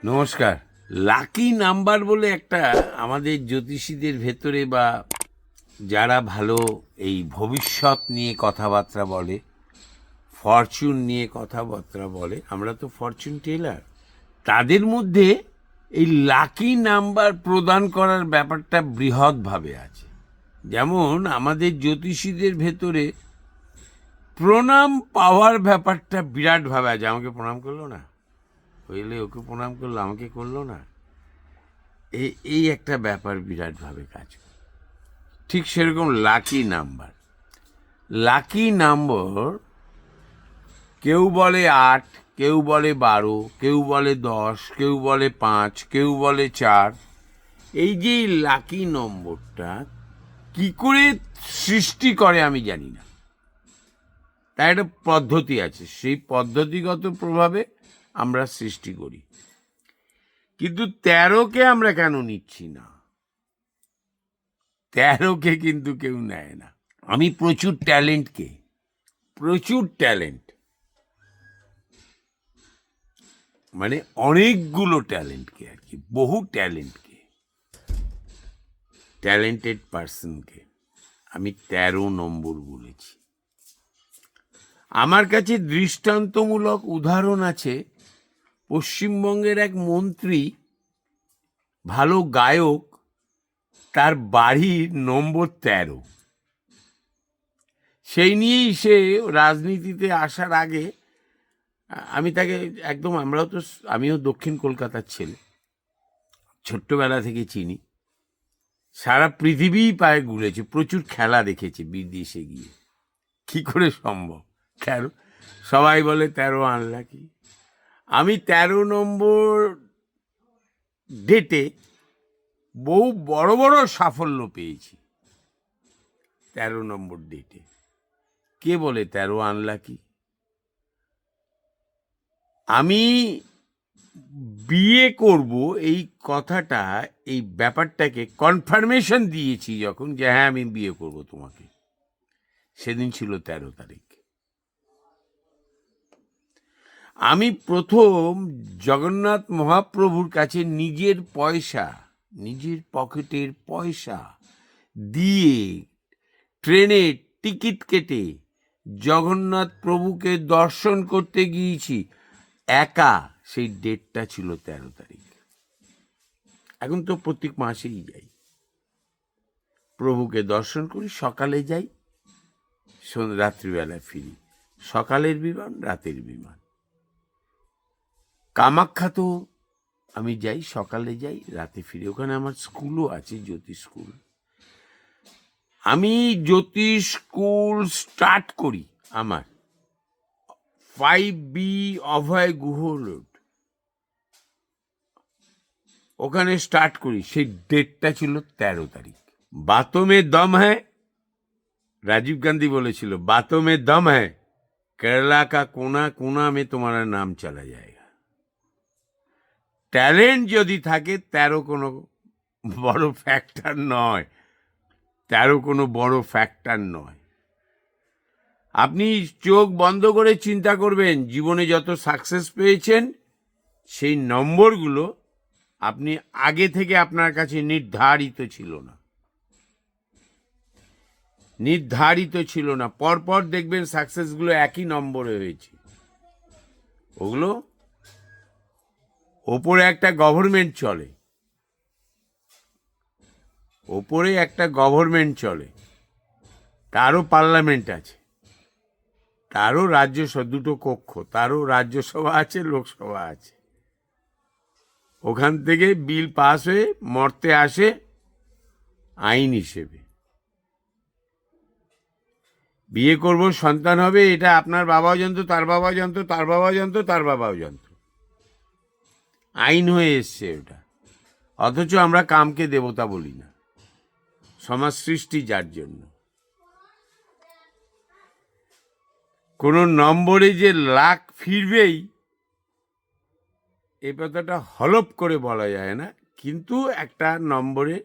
নমস্কার। Lucky number বলে একটা আমাদের জ্যোতিষীদের ভেতরে বা যারা ভালো এই ভবিষ্যৎ নিয়ে কথাবার্তা বলে, ফরচুন নিয়ে কথাবার্তা বলে, আমরা তো ফরচুন টেলার, তাদের মধ্যে এই লাকি নাম্বার প্রদান করার ব্যাপারটা বৃহৎভাবে আছে। যেমন আমাদের জ্যোতিষীদের ভেতরে প্রণাম পাওয়ার ব্যাপারটা বিরাটভাবে আছে। আমাকে প্রণাম করলো না, হইলে ওকে প্রণাম করলো, আমাকে করলো না, এই একটা ব্যাপার বিরাটভাবে কাজ করে। ঠিক সেরকম লাকি নাম্বার, লাকি নম্বর কেউ বলে 8, কেউ বলে 12, কেউ বলে 10, কেউ বলে 5, কেউ বলে 4। এই যে লাকি নম্বরটা কি করে সৃষ্টি করে আমি জানি না, তার একটা পদ্ধতি আছে, সেই পদ্ধতিগত প্রভাবে আমরা সৃষ্টি করি। কিন্তু 13কে আমরা কেন নিচ্ছি না? 13কে কিন্তু কেউ নেয় না। আমি প্রচুর ট্যালেন্ট, মানে অনেকগুলো ট্যালেন্টকে আর কি, বহু ট্যালেন্টেড পার্সনকে আমি 13 নম্বর বলেছি। আমার কাছে দৃষ্টান্তমূলক উদাহরণ আছে। পশ্চিমবঙ্গের এক মন্ত্রী, ভালো গায়ক, তার বাড়ির নম্বর 13। সেই নিয়েই সে রাজনীতিতে আসার আগে আমি তাকে একদম, আমিও দক্ষিণ কলকাতার ছেলে, ছোট্টবেলা থেকে চিনি, সারা পৃথিবী পায়ে ঘুরেছে, প্রচুর খেলা দেখেছে বিদেশে গিয়ে। কি করে সম্ভব 13? সবাই বলে 13 আনলাকি। আমি 13 নম্বর ডেটে বহু বড় বড় সাফল্য পেয়েছি। 13 নম্বর ডেটে কে বলে 13 আনলাকি? আমি বিয়ে করব এই কথাটা, এই ব্যাপারটাকে কনফার্মেশন দিয়েছি যখন, যে হ্যাঁ আমি বিয়ে করব তোমাকে, সেদিন ছিল 13 তারিখ। আমি প্রথম জগন্নাথ মহাপ্রভুর কাছে নিজের পকেটের পয়সা দিয়ে ট্রেনে টিকিট কেটে জগন্নাথ প্রভুকে দর্শন করতে গিয়েছি একা। সেই ডেটটা ছিল 13 তারিখ। এখন তো প্রত্যেক মাসেই যাই, প্রভুকে দর্শন করি, সকালে যাই, রাত্রিবেলা ফিরি। সকালের বিমান, রাতের বিমান। কামাখ্যা তো আমি যাই, সকালে যাই, রাতে ফিরি। ওখানে আমার স্কুলও আছে, জ্যোতিষ স্কুল। আমি জ্যোতিষ স্কুল স্টার্ট করি আমার 5B অভয় গুহ রোড, ওখানে স্টার্ট করি। সেই ডেটটা ছিল 13 তারিখ। বাতোं में दम है, রাজীব গান্ধী বলেছিল, বাতোं में दम है, কেরালা কা কোনা কোনা মে তোমার নাম চলা যায়গা। ট্যালেন্ট যদি থাকে 13 কোনো বড় ফ্যাক্টর নয়, 13 কোনো বড় ফ্যাক্টর নয়। আপনি চোখ বন্ধ করে চিন্তা করবেন, জীবনে যত সাকসেস পেয়েছেন সেই নম্বরগুলো আপনি আগে থেকে আপনার কাছে নির্ধারিত ছিল না। পরপর দেখবেন সাকসেসগুলো একই নম্বরে হয়েছে। ওগুলো ওপরে একটা গভর্নমেন্ট চলে, তারও পার্লামেন্ট আছে, তারও রাজ্যসভা, দুটো কক্ষ, তারও রাজ্যসভা আছে, লোকসভা আছে। ওখান থেকে বিল পাস হয়ে মর্তে আসে আইন হিসেবে। বিয়ে করব, সন্তান হবে, এটা আপনার বাবাও জানতো, তার বাবাও জানতো, তার বাবাও জানতো, তার বাবাও জানতো, আইন হয়ে এসছে ওটা। অথচ আমরা কামকে দেবতা বলি না, সমাজ সৃষ্টি যার জন্য। কোন নম্বরে যে লাখ ফিরবেই এই কথাটা হলপ করে বলা যায় না, কিন্তু একটা নম্বরে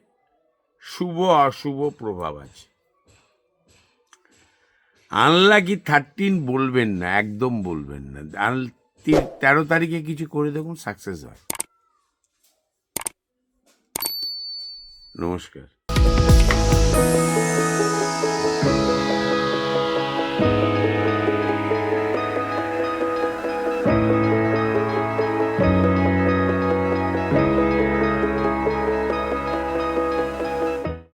শুভ অশুভ প্রভাব আছে। আনলাকি 13 বলবেন না, একদম বলবেন না। 13 তারিখে কিছু করে দেখুন, সাকসেস হয়। নমস্কার।